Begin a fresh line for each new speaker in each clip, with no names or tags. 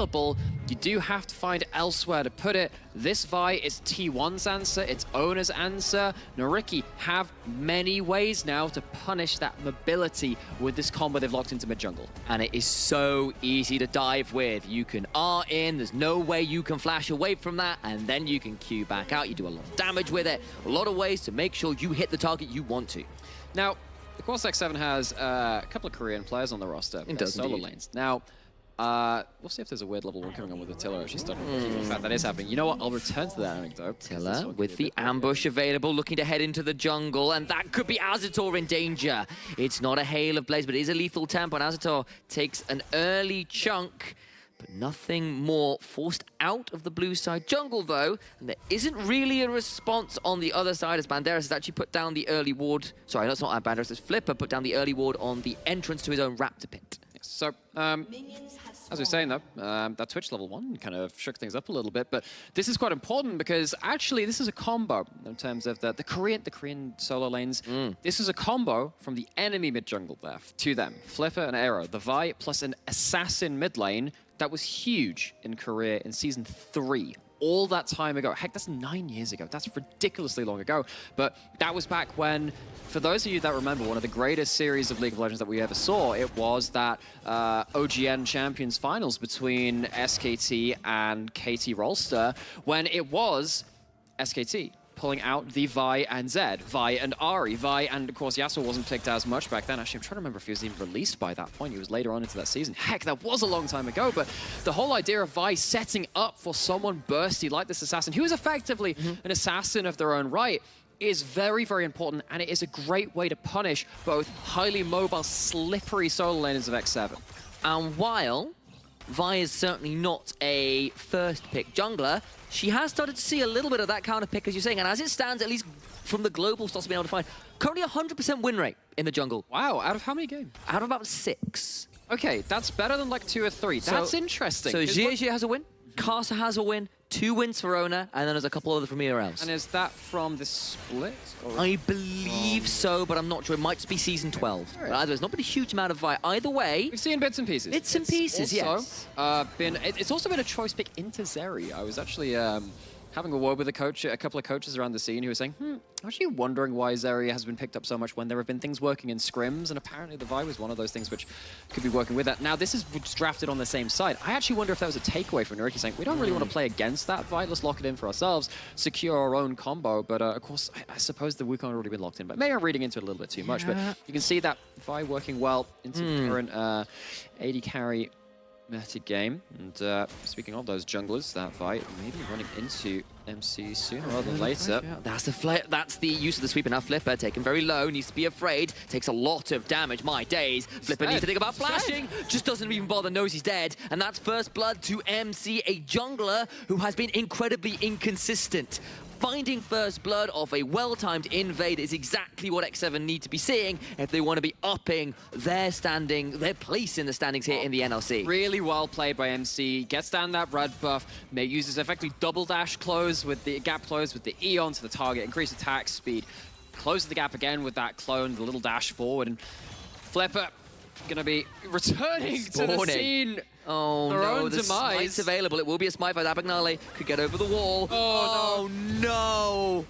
You do have to find elsewhere to put it. This Vi is T1's answer, its owner's answer. NYYRIKKI have many ways now to punish that mobility with this combo they've locked into mid-jungle.
And it is so easy to dive with. You can R in, there's no way you can flash away from that, and then you can Q back out. You do a lot of damage with it. A lot of ways to make sure you hit the target you want to.
Now, of course, X7 has a couple of Korean players on the roster.
It does
solo
indeed.
lanes. Now, we'll see if there's a weird level 1 coming on with Attila. She's starting to fact that is happening. You know what? I'll return to that anecdote.
Attila with the ambush available, looking to head into the jungle, and that could be Azator in danger. It's not a hail of blaze, but it is a lethal tempo, and Azator takes an early chunk, but nothing more. Forced out of the blue side jungle, though, and there isn't really a response on the other side as Banderas has actually put down the early ward. Sorry, that's not Banderas, it's Flipper put down the early ward on the entrance to his own Raptor pit.
So, as we were saying though, that Twitch level 1 kind of shook things up a little bit, but this is quite important because actually this is a combo in terms of the Korean solo lanes. This is a combo from the enemy mid jungle there to them. Flipper and Aero, the Vi plus an assassin mid lane that was huge in Korea in Season 3. All that time ago. Heck, that's 9 years ago. That's ridiculously long ago. But that was back when, for those of you that remember, one of the greatest series of League of Legends that we ever saw, it was that OGN Champions Finals between SKT and KT Rolster, when it was SKT pulling out the Vi and Zed, Vi and Ahri, Vi, and of course Yasuo wasn't picked as much back then. Actually, I'm trying to remember if he was even released by that point. He was later on into that season. Heck, that was a long time ago, but the whole idea of Vi setting up for someone bursty like this assassin, who is effectively an assassin of their own right, is very, very important, and it is a great way to punish both highly mobile, slippery solo laners of X7.
And while Vi is certainly not a first-pick jungler, she has started to see a little bit of that counter pick, as you're saying, and as it stands, at least from the global stats being able to find, currently 100% win rate in the jungle.
Wow, out of how many games?
Out of about 6.
Okay, that's better than like 2 or 3. That's interesting.
So Xie has a win, Casa has a win, 2 wins for Ona, and then there's a couple other from here else.
And is that from the split? Or
I believe so, but I'm not sure. It might just be Season 12.
Right.
But either, there's not been a huge amount of Vi. Either way,
we've seen bits and pieces.
Bits and pieces,
yes. It's also been a choice pick into Zeri. I was actually having a word with a couple of coaches around the scene who were saying, I'm actually wondering why Zeri has been picked up so much when there have been things working in scrims, and apparently the Vi was one of those things which could be working with that. Now, this is drafted on the same side. I actually wonder if that was a takeaway from NYYRIKKI saying, we don't really want to play against that Vi, let's lock it in for ourselves, secure our own combo, but of course, I suppose the Wukong had already been locked in, but maybe I'm reading into it a little bit too much, but you can see that Vi working well into the current AD carry meta game. And speaking of those junglers, that Vi may be running into MC sooner rather than later.
That's the use of the sweeper. Now Flipper taken very low, needs to be afraid, takes a lot of damage. My days. Flipper needs to think about flashing, just doesn't even bother, knows he's dead. And that's first blood to MC, a jungler who has been incredibly inconsistent. Finding first blood off a well-timed invade is exactly what X7 need to be seeing if they want to be upping their place in the standings here in the NLC.
Really well played by MC. Gets down that red buff, uses effectively double dash close with the gap close with the E onto the target, increase attack speed, closes the gap again with that clone, the little dash forward, and Flipper gonna be returning to the scene.
Oh no, the smite's available. It will be a smite by Abagnale. Could get over the wall. Oh no!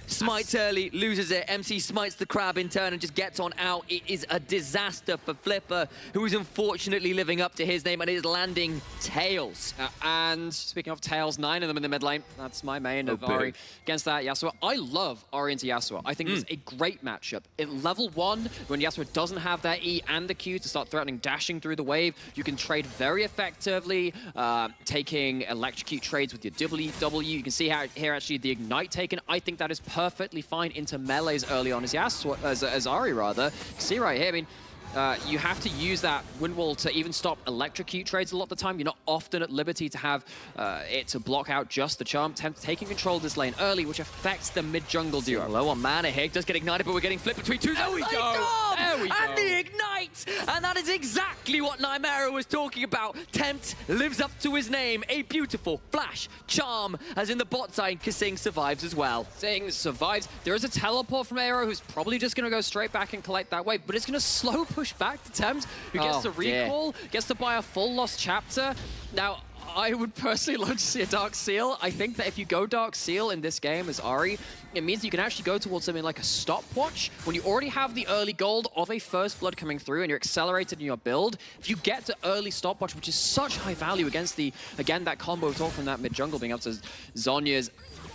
Smites early, loses it. MC smites the crab in turn and just gets on out. It is a disaster for Flipper, who is unfortunately living up to his name and is landing tails.
And speaking of tails, 9 of them in the mid lane. That's my main of Ahri against that Yasuo. I love Ahri into Yasuo. I think it's a great matchup. In level 1, when Yasuo doesn't have that E and the Q to start threatening, dashing through the wave, you can trade very effectively, taking electrocute trades with your WW. You can see how here actually the Ignite taken. I think that is perfectly fine into melees early on as Ahri rather. See right here, I mean, you have to use that wind wall to even stop electrocute trades a lot of the time. You're not often at liberty to have it to block out just the charm. Taking control of this lane early, which affects the mid-jungle duo.
Low on mana here, does get ignited, but we're getting flipped between two.
There we go! There we go!
And the Ignite right! And that is exactly what NYYRIKKI was talking about. Tempt lives up to his name. A beautiful flash charm, as in the bot side, Kasing survives as well.
Kasing survives. There is a teleport from Aero, who's probably just going to go straight back and collect that wave, but it's going to slow push back to Tempt, who gets to recall, gets to buy a full Lost Chapter. Now, I would personally love to see a Dark Seal. I think that if you go Dark Seal in this game as Ahri, it means you can actually go towards something like a stopwatch. When you already have the early gold of a First Blood coming through and you're accelerated in your build, if you get to early stopwatch, which is such high value against the, again, that combo we talked from that mid-jungle being up to Zhonya's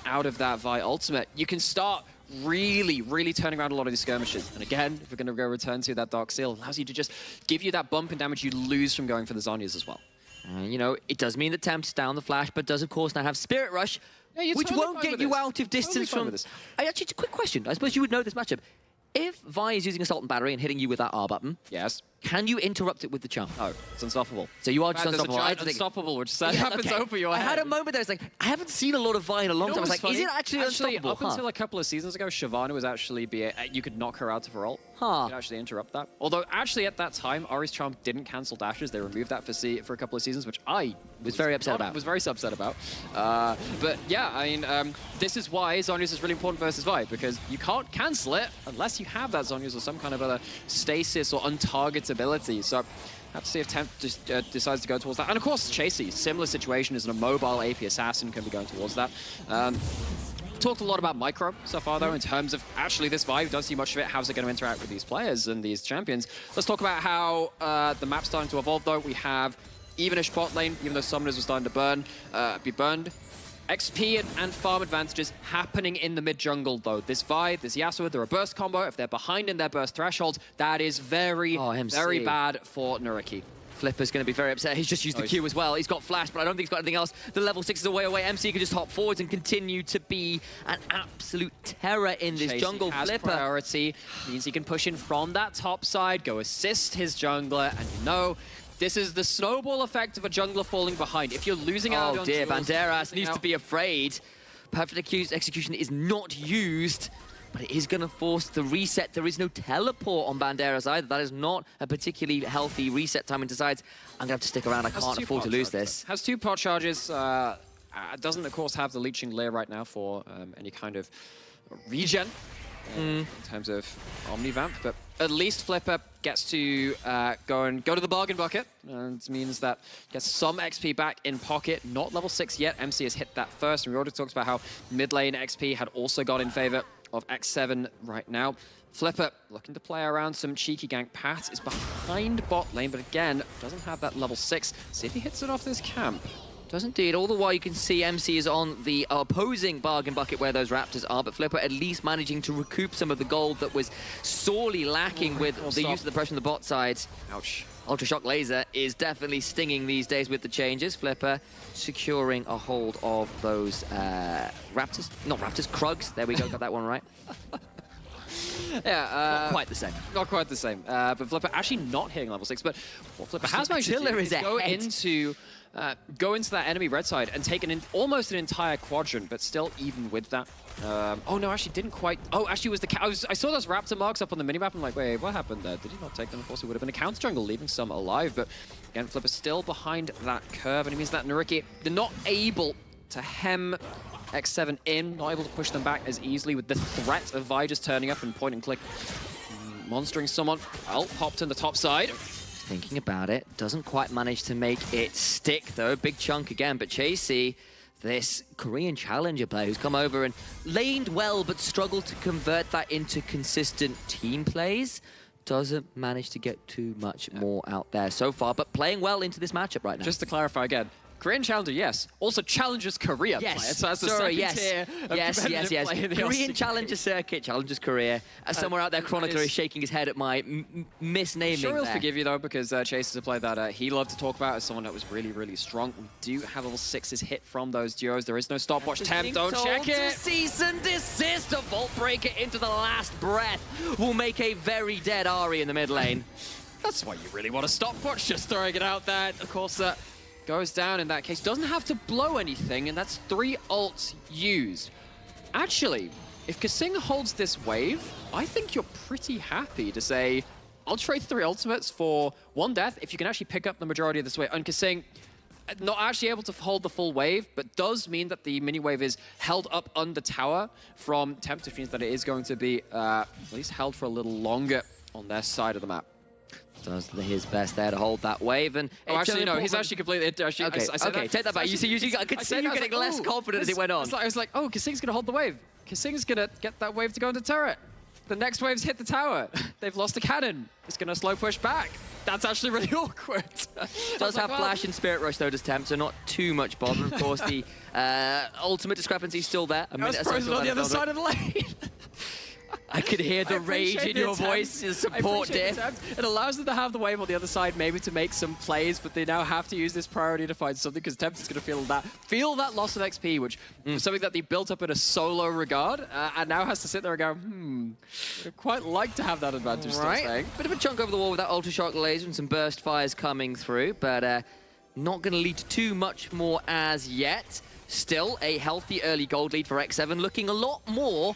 out of that Vi ultimate, you can start really turning around a lot of these skirmishes. And again, if we're going to go return to that Dark Seal, it allows you to just give you that bump in damage you lose from going for the Zhonyas as well.
You know, it does mean that Tempt's down the flash, but does, of course, now have Spirit Rush, which won't get you out of distance from... Actually, it's a quick question. I suppose you would know this matchup. If Vi is using Assault and Battery and hitting you with that R button,
yes,
can you interrupt it with the charm?
Oh, it's unstoppable.
So you are just unstoppable.
There's a giant unstoppable, which happens over your head.
I had a moment there, it's like, I haven't seen a lot of Vi in a long time. I was like, is it actually unstoppable?
Up until a couple of seasons ago, Shyvana was actually, you could knock her out of her ult. You could actually interrupt that. Although, actually, at that time, Ahri's charm didn't cancel dashes. They removed that for a couple of seasons, which I
was very upset about.
Was very upset about. But yeah, I mean, this is why Zhonya's is really important versus Vi, because you can't cancel it unless you have that Zhonya's or some kind of other stasis or untargetability. So have to see if Tempt just decides to go towards that. And of course, Chasey, similar situation, as an immobile AP assassin, can be going towards that. Talked a lot about micro so far, though, in terms of actually this vibe. Don't see much of it. How's it going to interact with these players and these champions? Let's talk about how the map's starting to evolve, though. We have evenish bot lane, even though summoners were starting to be burned. XP and farm advantages happening in the mid-jungle, though. This Vi, this Yasuo, they're a burst combo. If they're behind in their burst thresholds, that is very bad for NYYRIKKI.
Flipper's going to be very upset. He's just used the Q as well. He's got flash, but I don't think he's got anything else. The level 6 is away. MC can just hop forwards and continue to be an absolute terror in this jungle. Flipper
priority means he can push in from that top side, go assist his jungler, and you know, this is the snowball effect of a jungler falling behind. If you're losing out on
dear,
duels,
Banderas needs to be afraid. Perfect execution is not used, but it is going to force the reset. There is no teleport on Banderas either. That is not a particularly healthy reset time and decides, I'm going to have to stick around. I can't afford to lose this.
Has 2 pot charges. Doesn't, of course, have the Leeching Lair right now for any kind of regen. In terms of Omnivamp, but at least Flipper gets to go to the bargain bucket, and it means that gets some XP back in pocket. Not level 6 yet. MC has hit that first, and we already talked about how mid lane XP had also got in favor of X7 right now. Flipper looking to play around some cheeky gank paths, is behind bot lane, but again, doesn't have that level 6. See if he hits it off this camp.
Does indeed. All the while you can see MC is on the opposing bargain bucket where those Raptors are, but Flipper at least managing to recoup some of the gold that was sorely lacking with the use of the pressure on the bot side.
Ouch.
Ultra Shock Laser is definitely stinging these days with the changes. Flipper securing a hold of those Raptors. Not Raptors, Krugs. There we go, got that one right.
Yeah,
not quite the same.
Not quite the same. But Flipper actually not hitting level 6, but what Flipper has managed to do is go into that enemy red side and take almost an entire quadrant, but still even with that. Oh no, actually didn't quite. Oh, actually was I saw those Raptor marks up on the minimap. I'm like, wait, what happened there? Did he not take them? Of course, it would have been a counter jungle, leaving some alive. But again, Flipper still behind that curve, and it means that NYYRIKKI, they're not able to hem X7 in, not able to push them back as easily with the threat of Vi just turning up and point and click, monstering someone. Well, popped in the top side.
Thinking about it, doesn't quite manage to make it stick though. Big chunk again, but Chasey, this Korean challenger player who's come over and laned well but struggled to convert that into consistent team plays, doesn't manage to get too much more out there so far, but playing well into this matchup right now.
Just to clarify again, Korean challenger, yes. Also challengers Korea player. So that's the tier of
yes. Korean challenger circuit, challengers Korea. Somewhere out there, Chronicler is shaking his head at my misnaming.
Sure, he'll forgive you though, because Chase is a player that he loved to talk about as someone that was really strong. We do have level 6s hit from those duos. There is no stopwatch temp. Don't check it.
Cease and desist. A Vault Breaker into the last breath will make a very dead Ahri in the mid lane.
That's why you really want a stopwatch. Just throwing it out there. Of course. Goes down in that case. Doesn't have to blow anything, and that's 3 ults used. Actually, if Kasing holds this wave, I think you're pretty happy to say, I'll trade 3 ultimates for 1 death if you can actually pick up the majority of this wave. And Kasing, not actually able to hold the full wave, but does mean that the mini wave is held up under tower from Tempt, which means that it is going to be at least held for a little longer on their side of the map.
Does his best there to hold that wave, and
actually no, he's actually completely.
Okay, okay, take that back. You see, I could see you getting less confident as it went on.
I was like, oh, Kasing's gonna hold the wave. Kasing's gonna get that wave to go into turret. The next wave's hit the tower. They've lost a cannon. It's gonna slow push back. That's actually really awkward.
Does have Flash and Spirit Rush though, does Tempt, so not too much bother. Of course, the ultimate discrepancy is still there.
I was frozen on the other side of the lane.
I could hear the rage in your voice, the support diff.
It allows them to have the wave on the other side, maybe to make some plays, but they now have to use this priority to find something because Tempt is going to feel that loss of XP, which was something that they built up in a solo regard, and now has to sit there and go, I'd quite like to have that advantage.
Right, bit of a chunk over the wall with that Ultra Shock laser and some burst fires coming through, but not going to lead to too much more as yet. Still a healthy early gold lead for X7, looking a lot more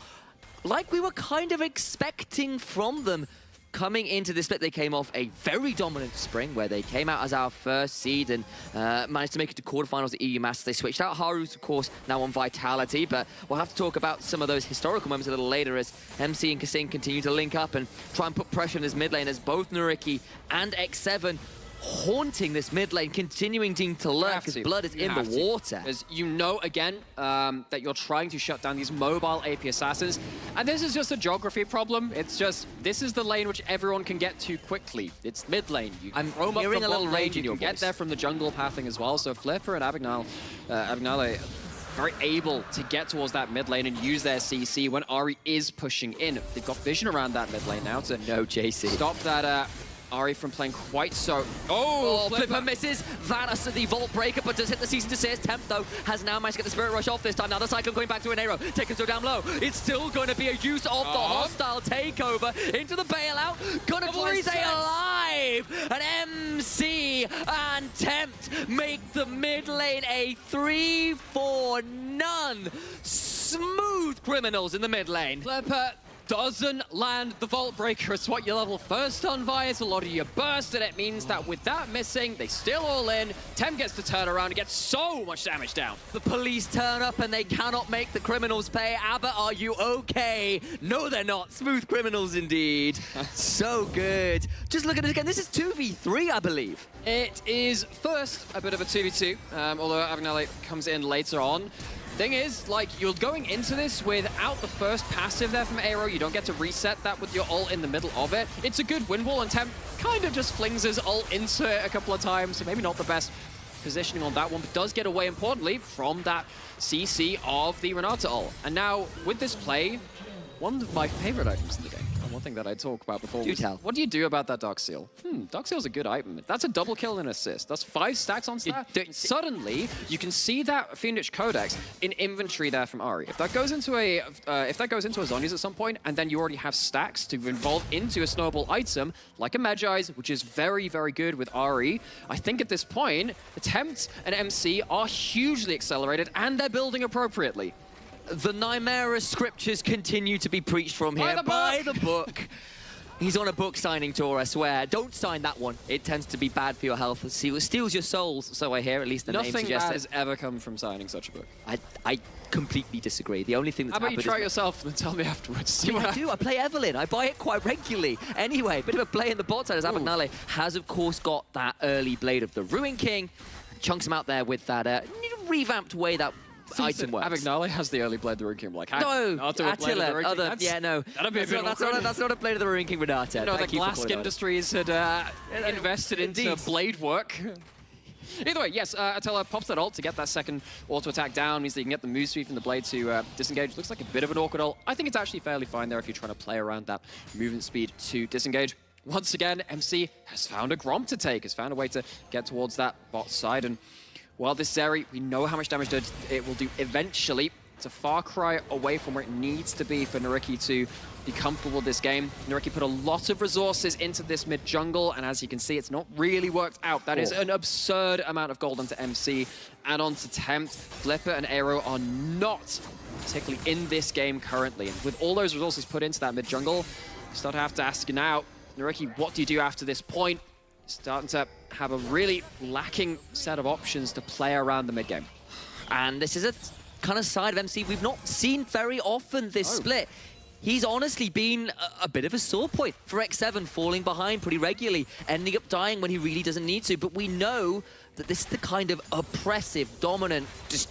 like we were kind of expecting from them. Coming into this split, they came off a very dominant spring where they came out as our first seed and managed to make it to quarterfinals at EU Masters. They switched out Haru's, of course, now on Vitality, but we'll have to talk about some of those historical moments a little later as MC and Kasing continue to link up and try and put pressure on his mid lane as both NYYRIKKI and X7 haunting this mid lane, continuing to lurk because blood is in the water.
Because you know, again, that you're trying to shut down these mobile AP assassins, and this is just a geography problem. It's just, this is the lane which everyone can get to quickly. It's mid lane.
I'm hearing a little rage in your voice.
You can get there from the jungle pathing as well, so Flipper and Abignale very able to get towards that mid lane and use their CC when Ahri is pushing in. They've got vision around that mid lane now to stop that Ahri from playing quite so...
Oh, Flipper misses. That is the Vault Breaker, but does hit the cease and desist. Tempt, though, has now managed to get the Spirit Rush off this time. Now the Cyclone going back to an arrow, taken so down low. It's still going to be a use of the hostile takeover into the bailout. Gonna try to stay alive. And MC and Tempt make the mid lane a 3-4-none. Smooth criminals in the mid lane.
Flipper doesn't land the Vault Breaker. It's what you level first on via. It's a lot of your burst, and it means that with that missing, they still all in. Tempt gets to turn around and gets so much damage down.
The police turn up and they cannot make the criminals pay. Abba, are you okay? No, they're not. Smooth criminals indeed. So good. Just look at it again. This is 2v3, I believe.
It is first a bit of a 2v2, although Abignale comes in later on. Thing is, like, you're going into this without the first passive there from Aero. You don't get to reset that with your ult in the middle of it. It's a good win wall, and Tempt kind of just flings his ult into it a couple of times, so maybe not the best positioning on that one, but does get away, importantly, from that CC of the Renata ult. And now, with this play, one of my favorite items in the game, one thing that I talked about before.
Do tell.
What do you do about that Dark Seal? Dark Seal's a good item. That's a double kill and assist. That's 5 stacks on stack. Suddenly, you can see that Fiendish Codex in inventory there from Ahri. If that goes into a Zhonya's at some point, and then you already have stacks to involve into a snowball item, like a Magi's, which is very, very good with Ahri, I think at this point, Tempt and MC are hugely accelerated, and they're building appropriately.
The NYYRIKKI scriptures continue to be preached from here. By the book. He's on a book signing tour, I swear. Don't sign that one. It tends to be bad for your health. It steals your souls, so I hear, at least the name suggests.
Nothing bad has ever come from signing such a book.
I completely disagree. The only thing that's happened
is... How about you try it yourself and then tell me afterwards?
Yeah, I do. I play Evelyn. I buy it quite regularly. Anyway, bit of a play in the bot side as Abignale has, of course, got that early Blade of the Ruin King. Chunks him out there with that revamped way that item works.
Abignale has the early Blade of the Ruin King. Like,
no, Attila. That's not a Blade of the Ruin King Renata.
You know, the Glask Industries had invested into blade work. Either way, yes, Attila pops that ult to get that second auto attack down. Means that you can get the move speed from the blade to disengage. Looks like a bit of an awkward ult. I think it's actually fairly fine there if you're trying to play around that movement speed to disengage. Once again, MC has found a Gromp to take, has found a way to get towards that bot side. And while this Zeri, we know how much damage it will do eventually. It's a far cry away from where it needs to be for NYYRIKKI to be comfortable with this game. NYYRIKKI put a lot of resources into this mid-jungle, and as you can see, it's not really worked out. That is an absurd amount of gold onto MC and onto Tempt. Flipper and Aero are not particularly in this game currently. And with all those resources put into that mid-jungle, you start to have to ask now, NYYRIKKI, what do you do after this point? Starting to have a really lacking set of options to play around the mid-game.
And this is a kind of side of MC we've not seen very often this split. He's honestly been a bit of a sore point for X7, falling behind pretty regularly, ending up dying when he really doesn't need to. But we know that this is the kind of oppressive, dominant, just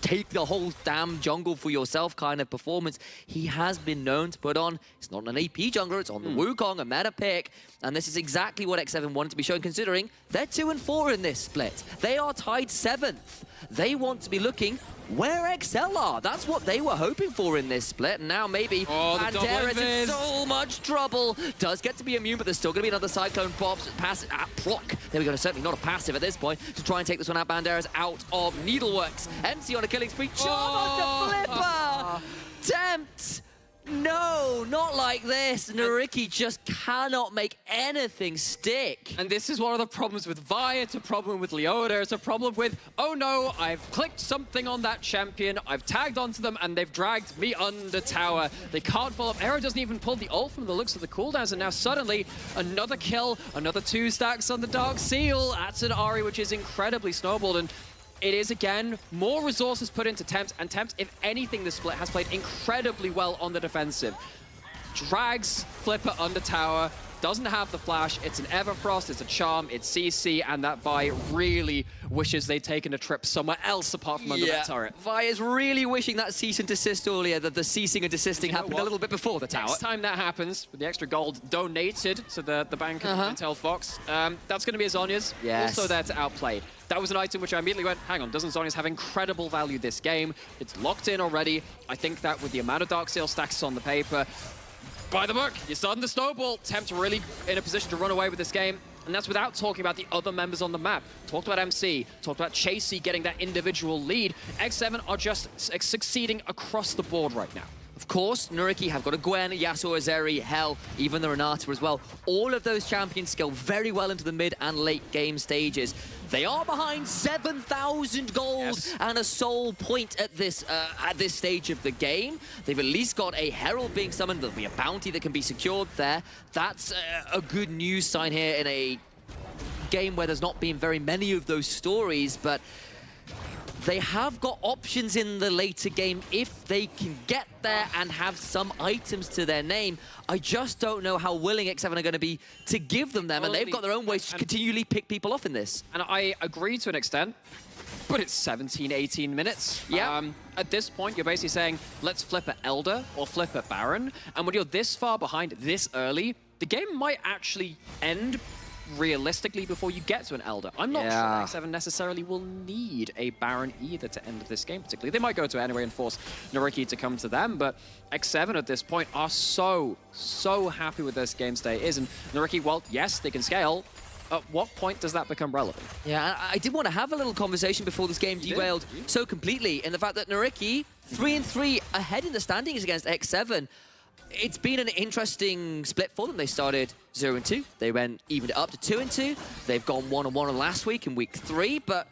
take the whole damn jungle for yourself kind of performance he has been known to put on. It's not an AP jungler, it's on the Wukong, a meta pick. And this is exactly what X7 wanted to be shown, considering they're 2 and 4 in this split. They are tied 7th. They want to be looking where XL are. That's what they were hoping for in this split. And now maybe Banderas in so much trouble. Does get to be immune, but there's still going to be another Cyclone pass proc. There we go, certainly not a passive at this point to try and take this one out. Banderas out of Needleworks. MC on a killing spree. Charm onto Flipper. Tempt. No, not like this. NYYRIKKI just cannot make anything stick.
And this is one of the problems with Vi. It's a problem with Leota. It's a problem with, oh no, I've clicked something on that champion, I've tagged onto them, and they've dragged me under tower. They can't follow up. Arrow doesn't even pull the ult from the looks of the cooldowns, and now suddenly another kill, another 2 stacks on the Dark Seal. That's an Ahri, which is incredibly snowballed. And it is, again, more resources put into Tempt, and Tempt, if anything, this split has played incredibly well on the defensive. Drags Flipper under tower, doesn't have the flash, it's an Everfrost, it's a Charm, it's CC, and that Vi really wishes they'd taken a trip somewhere else apart from under that turret.
Vi is really wishing that cease and desist earlier, that the ceasing and desisting happened a little bit before the tower.
Next time that happens, with the extra gold donated to the bank of Intel Fox, that's going to be a Zhonya's, also there to outplay. That was an item which I immediately went, hang on, doesn't Zhonya's have incredible value this game? It's locked in already. I think that with the amount of Dark Seal stacks on the paper, by the book, you're starting to snowball. Tempt really in a position to run away with this game. And that's without talking about the other members on the map. Talked about MC, talked about Chasey getting that individual lead. X7 are just succeeding across the board right now.
Of course, NYYRIKKI have got a Gwen, Yasuo, Azeri, Hell, even the Renata as well. All of those champions scale very well into the mid and late game stages. They are behind 7,000 gold and a soul point at this stage of the game. They've at least got a Herald being summoned. There'll be a bounty that can be secured there. That's a good news sign here in a game where there's not been very many of those stories, but they have got options in the later game if they can get there and have some items to their name. I just don't know how willing X7 are going to be to give them, and they've got their own ways to continually pick people off in this.
And I agree to an extent, but it's 17, 18 minutes.
Yeah.
At this point, you're basically saying, let's flip an Elder or flip a Baron. And when you're this far behind this early, the game might actually end realistically before you get to an Elder. I'm not sure X7 necessarily will need a Baron either to end this game particularly. They might go to it anyway and force NYYRIKKI to come to them, but X7 at this point are so happy with this game state is. And NYYRIKKI, well, yes, they can scale. At what point does that become relevant?
Yeah, I did want to have a little conversation before this game derailed so completely in the fact that NYYRIKKI, 3-3 ahead in the standings against X7. It's been an interesting split for them. They started 0-2. They went evened it up to 2-2. They've gone 1-1 last week in week 3, but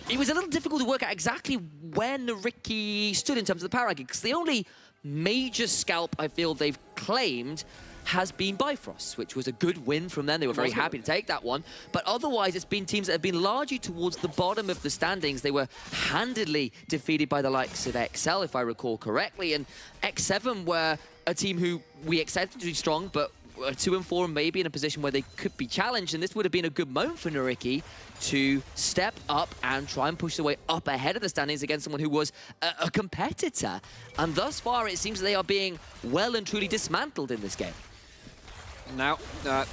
it was a little difficult to work out exactly where NYYRIKKI stood in terms of the power ranking, because the only major scalp I feel they've claimed has been Bifrost, which was a good win from them. They were very happy to take that one. But otherwise, it's been teams that have been largely towards the bottom of the standings. They were handedly defeated by the likes of XL, if I recall correctly. And X7 were a team who we expected to be strong, but 2-4 and maybe in a position where they could be challenged. And this would have been a good moment for NYYRIKKI to step up and try and push their way up ahead of the standings against someone who was a competitor. And thus far, it seems they are being well and truly dismantled in this game.
Now, you have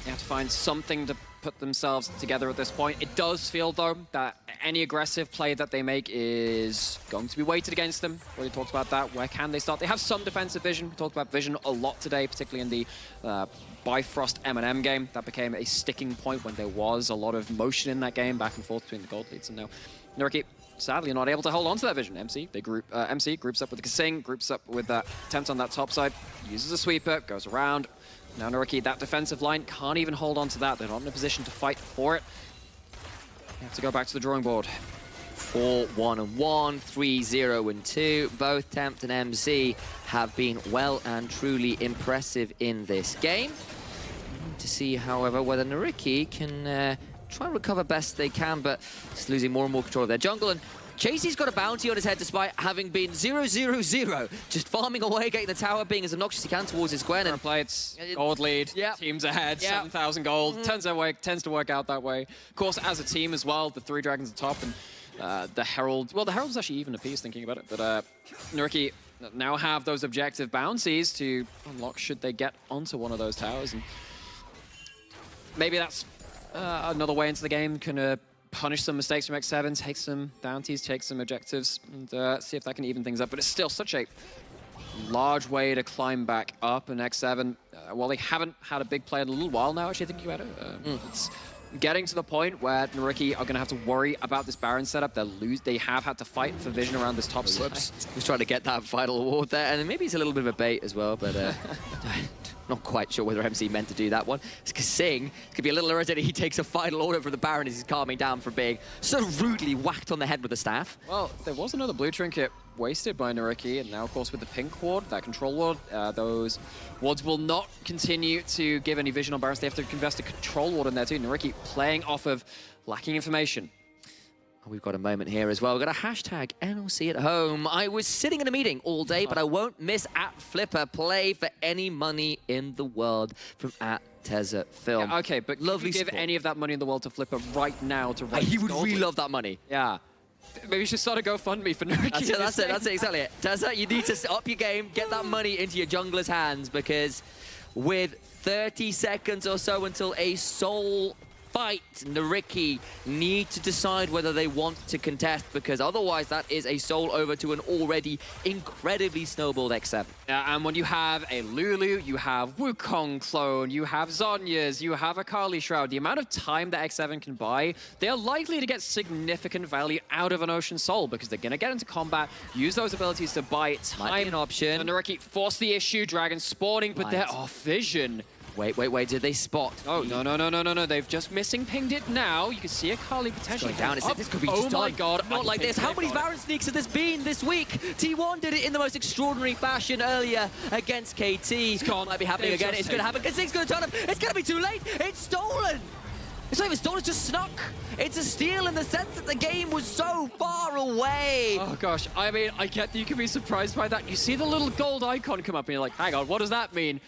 to find something to put themselves together at this point. It does feel, though, that any aggressive play that they make is going to be weighted against them. We already talked about that. Where can they start? They have some defensive vision. We talked about vision a lot today, particularly in the Bifrost M&M game. That became a sticking point when there was a lot of motion in that game, back and forth between the gold leads. And now NYYRIKKI, sadly, not able to hold on to that vision. MC groups up with the Kasing, groups up with that Tempt on that top side, uses a sweeper, goes around. Now NYYRIKKI, that defensive line, can't even hold on to that. They're not in a position to fight for it. They have to go back to the drawing board.
4-1-1, 3-0-2. Both Tempt and MC have been well and truly impressive in this game. to see, however, whether NYYRIKKI can try and recover best they can, but just losing more and more control of their jungle. And Chasey's got a bounty on his head despite having been 0-0-0, just farming away, getting the tower, being as obnoxious as he can towards his Gwen. And
play, it's gold lead, teams ahead, 7,000 gold, tends to work out that way. Of course, as a team as well, the 3 dragons at top and the Herald, well, the Herald's actually even a piece thinking about it, but NYYRIKKI now have those objective bounties to unlock should they get onto one of those towers. And maybe that's another way into the game, can punish some mistakes from X7, take some bounties, take some objectives, and see if that can even things up. But it's still such a large way to climb back up in X7. While they haven't had a big play in a little while now, actually thinking about it, it's getting to the point where NYYRIKKI are going to have to worry about this Baron setup. They have had to fight for vision around this top side.
He's trying to get that final award there, and maybe it's a little bit of a bait as well, but not quite sure whether MC meant to do that one. It's because Sing could be a little irritated. He takes a final order from the Baron as he's calming down from being so rudely whacked on the head with a staff.
Well, there was another blue trinket wasted by NYYRIKKI, and now, of course, with the pink ward, that control ward, those wards will not continue to give any vision on Barons. They have to invest a control ward in there too. NYYRIKKI playing off of lacking information.
We've got a moment here as well. We've got a hashtag NLC at home. I was sitting in a meeting all day, but I won't miss @Flipper play for any money in the world from @TezzaFilm.
Yeah, okay, but lovely. Give any of that money in the world to Flipper right now to write.
He would really love that money.
Yeah. Maybe you should start a GoFundMe for NYYRIKKI.
That's it, exactly it. Tezza, you need to up your game, get that money into your jungler's hands, because with 30 seconds or so until a soul fight, NYYRIKKI need to decide whether they want to contest, because otherwise that is a soul over to an already incredibly snowballed X7.
Yeah, and when you have a Lulu, you have Wukong clone, you have Zhonya's, you have a Kali Shroud, the amount of time that X7 can buy, they are likely to get significant value out of an Ocean Soul, because they're going to get into combat, use those abilities to buy time.
Might be an option.
And NYYRIKKI force the issue, Dragon spawning, but they're off vision.
Wait, did they spot?
Oh, no, they've just missing pinged it now. You can see a Kali potentially
down. This could be just
my god,
not like this. How many Baron sneaks have this been this week? T1 did it in the most extraordinary fashion earlier against KT. It's gone. Might be happening again. It's going to happen. Sing's going to turn up. It's going to be too late. It's stolen. It's not even stolen, it's just snuck. It's a steal in the sense that the game was so far away.
Oh gosh, I mean, I get that you can be surprised by that. You see the little gold icon come up and you're like, hang on, what does that mean?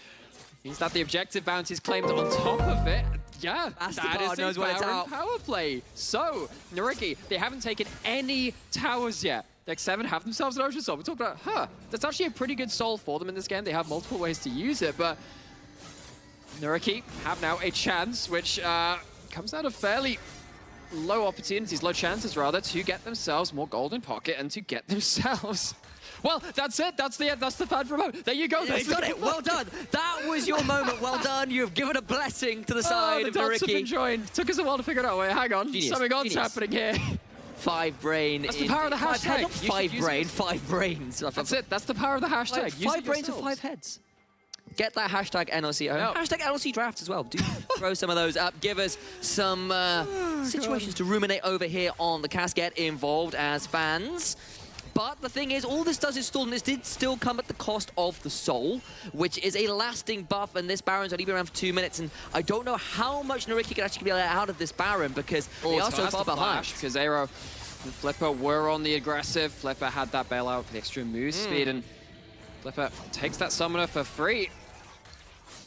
Means that the objective bounty is claimed on top of it. Yeah, that is a power play. So, NYYRIKKI, they haven't taken any towers yet. X7 have themselves an Ocean Soul. We talked about, that's actually a pretty good soul for them in this game. They have multiple ways to use it, but NYYRIKKI have now a chance, which comes out of fairly low opportunities, low chances rather, to get themselves more gold in pocket and to get themselves... Well, that's it. That's the end. That's the fan from home. There you go.
They've got it. Well done. That was your moment. Well done. You've given a blessing to the side of NYYRIKKI.
Joined. Took us a while to figure it out. Wait, hang on.
Genius.
Something odd's happening here.
5 brain.
That's the power of the hashtag.
Not 5 brain, 5 brains.
That's it. That's the power of the hashtag.
5 brains and 5 heads. Get that hashtag NLC at home. Hashtag NLC draft as well. Do throw some of those up. Give us some situations to ruminate over here on the cast. Get involved as fans. But the thing is, all this does is stall, and this did still come at the cost of the soul, which is a lasting buff, and this Baron's only been around for 2 minutes, and I don't know how much NYYRIKKI can actually be out of this Baron, because they are so far behind.
Because Aero and Flipper were on the aggressive. Flipper had that bailout for the extra move speed, and Flipper takes that summoner for free.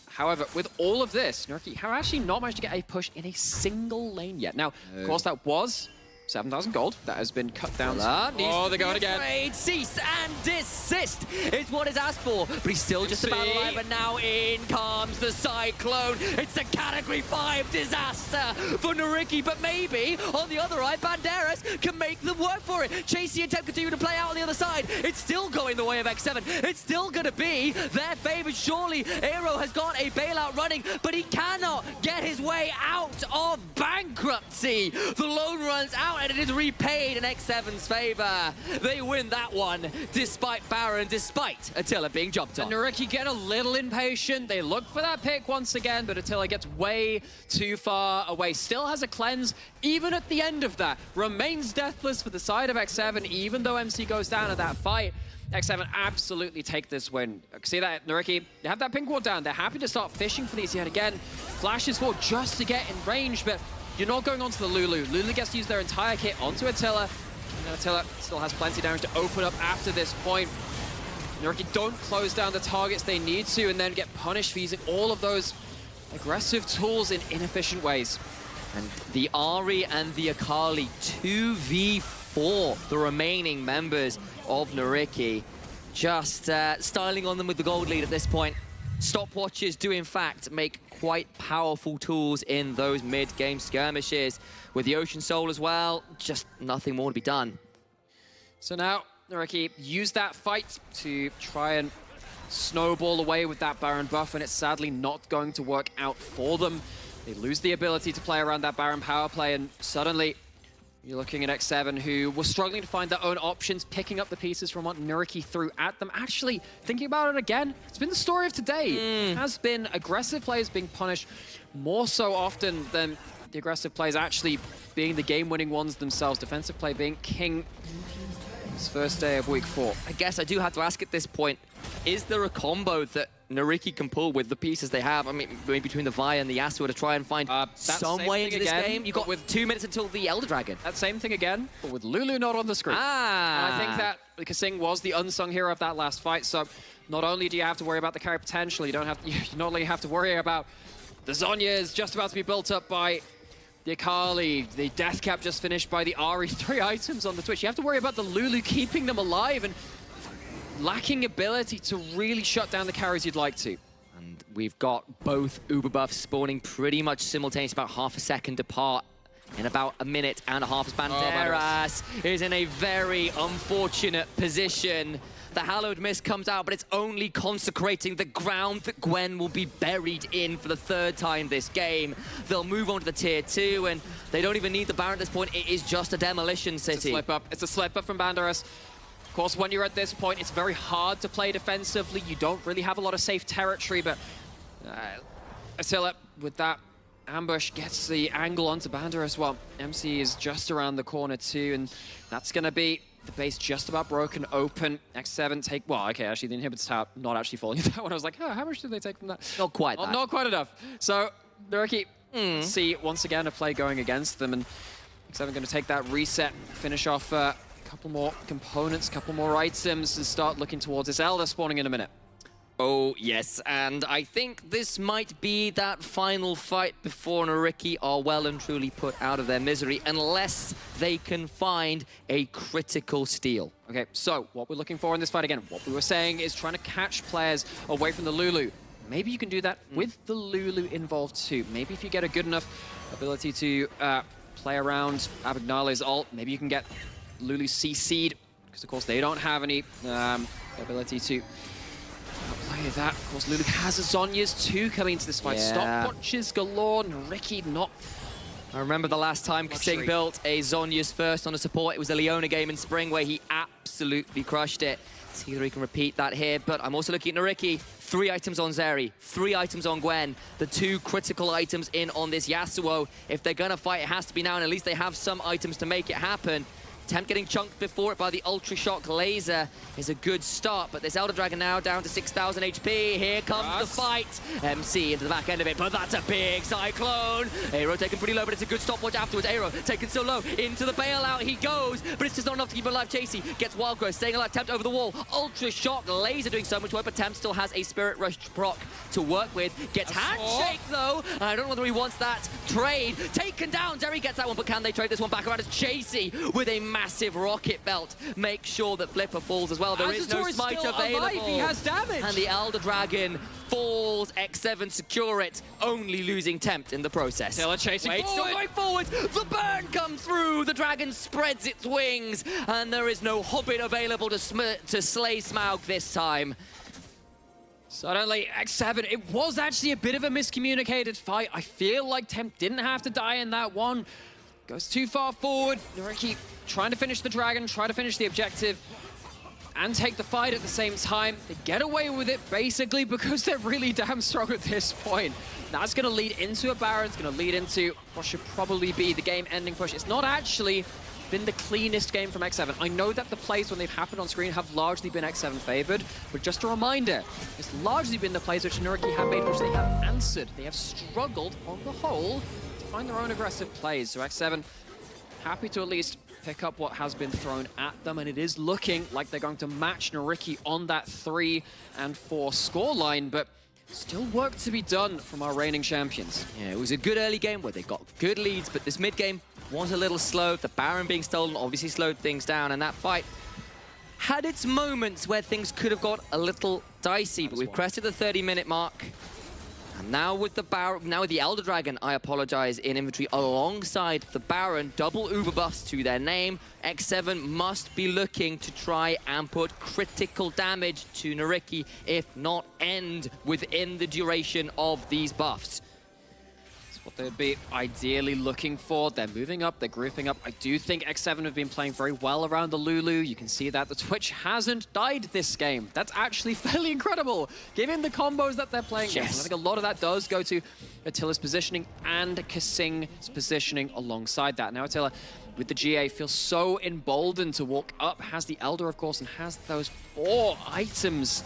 However, with all of this, NYYRIKKI have actually not managed to get a push in a single lane yet. Now, of course, that was 7,000 gold. That has been cut down.
Oh, they're going again. Cease and desist is what is asked for. But he's still just about alive. And now in comes the Cyclone. It's a Category 5 disaster for NYYRIKKI. But maybe, on the other eye, Banderas can make them work for it. Chasey and Temp continue to play out on the other side. It's still going the way of X7. It's still going to be their favorite. Surely, Aero has got a bailout running, but he cannot get his way out of bankruptcy. The loan runs out. and it is repaid in X7's favor. They win that one, despite Baron, despite Attila being jumped on.
And NYYRIKKI get a little impatient. They look for that pick once again, but Attila gets way too far away. Still has a cleanse, even at the end of that. Remains deathless for the side of X7, even though MC goes down at that fight. X7 absolutely take this win. See that, NYYRIKKI, they have that pink ward down. They're happy to start fishing for these yet again. Flashes forward just to get in range, but you're not going onto the Lulu. Lulu gets to use their entire kit onto Attila. And Attila still has plenty of damage to open up after this point. NYYRIKKI don't close down the targets they need to and then get punished for using all of those aggressive tools in inefficient ways.
And the Ahri and the Akali 2v4, the remaining members of NYYRIKKI, just styling on them with the gold lead at this point. Stopwatches do in fact make quite powerful tools in those mid-game skirmishes. With the Ocean Soul as well, just nothing more to be done.
So now NYYRIKKI use that fight to try and snowball away with that Baron buff, and it's sadly not going to work out for them. They lose the ability to play around that Baron power play, and suddenly you're looking at X7, who was struggling to find their own options, picking up the pieces from what NYYRIKKI threw at them. Actually, thinking about it again, it's been the story of today. It has been aggressive players being punished more so often than the aggressive players actually being the game-winning ones themselves. Defensive play being king this first day of week 4.
I guess I do have to ask at this point, is there a combo that NYYRIKKI can pull with the pieces they have? I mean, maybe between the Vi and the Yasuo to try and find some way into this game. You've got with 2 minutes until the Elder Dragon.
That same thing again, but with Lulu not on the screen. And I think that Kasing was the unsung hero of that last fight, so not only do you have to worry about the carry potential, you not only have to worry about the Zhonya's just about to be built up by the Akali, the death cap just finished by the Ahri, 3 items on the Twitch. You have to worry about the Lulu keeping them alive and lacking ability to really shut down the carries you'd like to.
And we've got both Uber buffs spawning pretty much simultaneously, about half a second apart. In about a minute and a half, Banderas is in a very unfortunate position. The Hallowed Mist comes out, but it's only consecrating the ground that Gwen will be buried in for the 3rd time this game. They'll move on to the tier 2, and they don't even need the Baron at this point. It is just a demolition city.
It's a slip up. It's a slip up from Banderas. Of course, when you're at this point, it's very hard to play defensively. You don't really have a lot of safe territory, but Attila, with that ambush, gets the angle onto Banderas. Well, MC is just around the corner too, and that's going to be the base just about broken open. X7 take, well, okay, actually the inhibitors tower not actually falling in that one. I was like, oh, how much did they take from that?
Not quite that.
Not quite enough. So NYYRIKKI see once again a play going against them, and X7 going to take that reset, finish off a couple more components, couple more items, and start looking towards this Elder spawning in a minute.
Oh, yes, and I think this might be that final fight before NYYRIKKI are well and truly put out of their misery, unless they can find a critical steal.
Okay, so what we're looking for in this fight, again, what we were saying is trying to catch players away from the Lulu. Maybe you can do that with the Lulu involved too. Maybe if you get a good enough ability to play around Abagnale's ult, maybe you can get Lulu CC'd, because of course they don't have any ability to play that. Of course, Lulu has a Zhonya's too coming into this fight.
Yeah.
Stopwatches galore. NYYRIKKI not.
I remember the last time Kasing built a Zhonya's first on a support. It was a Leona game in spring where he absolutely crushed it. See whether he can repeat that here. But I'm also looking at NYYRIKKI. 3 items on Zeri, 3 items on Gwen. The 2 critical items in on this Yasuo. If they're gonna fight, it has to be now, and at least they have some items to make it happen. Temp getting chunked before it by the Ultra Shock Laser is a good start, but this Elder Dragon now down to 6,000 HP. Here comes the fight. MC into the back end of it, but that's a big cyclone. Aero taken pretty low, but it's a good stopwatch afterwards. Aero taken so low, into the bailout he goes, but it's just not enough to keep him alive. Chasey gets Wild Growth, staying alive. Temp over the wall. Ultra Shock Laser doing so much work, but Temp still has a Spirit Rush proc to work with. Gets Handshake though. I don't know whether he wants that trade. Taken down. Zeri gets that one, but can they trade this one back around as Chasey with a massive rocket belt? Make sure that Flipper falls as well. There is no smite available.
He has damage.
And the Elder Dragon falls. X7 secure it, only losing Tempt in the process.
Still chasing forward.
Still going forward. The burn comes through. The dragon spreads its wings, and there is no Hobbit available to slay Smaug this time.
Suddenly, X7, it was actually a bit of a miscommunicated fight. I feel like Tempt didn't have to die in that one. Goes too far forward. NYYRIKKI trying to finish the dragon, trying to finish the objective, and take the fight at the same time. They get away with it, basically, because they're really damn strong at this point. That's going to lead into a Baron. It's going to lead into what should probably be the game-ending push. It's not actually been the cleanest game from X7. I know that the plays when they've happened on screen have largely been X7 favored, but just a reminder, it's largely been the plays which NYYRIKKI have made, which they have answered. They have struggled, on the whole, to find their own aggressive plays. So X7 happy to at least pick up what has been thrown at them, and it is looking like they're going to match NYYRIKKI on that 3 and 4 scoreline, but still work to be done from our reigning champions.
Yeah, it was a good early game where they got good leads, but this mid game was a little slow. The Baron being stolen obviously slowed things down, and that fight had its moments where things could have got a little dicey, but we've crested the 30-minute mark. And now with the Baron, now with the Elder Dragon, I apologize, in inventory alongside the Baron, double Uber buffs to their name. X7 must be looking to try and put critical damage to NYYRIKKI, if not end within the duration of these buffs.
What they'd be ideally looking for. They're moving up, they're grouping up. I do think X7 have been playing very well around the Lulu. You can see that the Twitch hasn't died this game. That's actually fairly incredible, given the combos that they're playing.
Yes.
And I think a lot of that does go to Attila's positioning and Kasing's positioning alongside that. Now Attila, with the GA, feels so emboldened to walk up, has the Elder, of course, and has those 4 items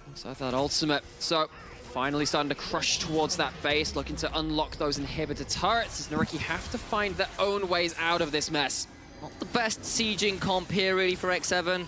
inside that ultimate. So finally starting to crush towards that base, looking to unlock those inhibitor turrets as NYYRIKKI have to find their own ways out of this mess.
Not the best sieging comp here, really, for X7.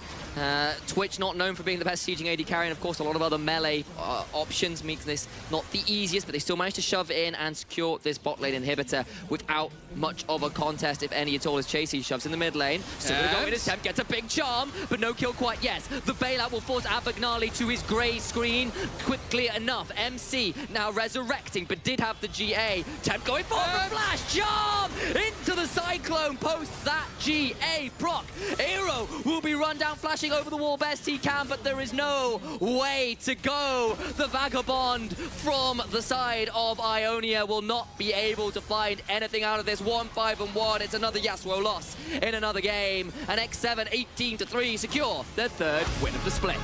Twitch not known for being the best sieging AD carry, and of course a lot of other melee options makes this not the easiest, but they still managed to shove in and secure this bot lane inhibitor without much of a contest, if any at all, as Chasey shoves in the mid lane. Still gonna go in attempt, gets a big charm, but no kill quite yet. The bailout will force Abagnale to his grey screen quickly enough. MC now resurrecting, but did have the GA. Temp going for the flash, charm into the Cyclone post that GA proc. Aero will be run down, flashing over the wall best he can, but there is no way to go. The Vagabond from the side of Ionia will not be able to find anything out of this. 1-5-1. It's another Yasuo loss in another game. And X7 18-3 secure their 3rd win of the split.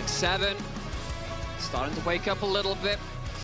X7 starting to wake up a little bit.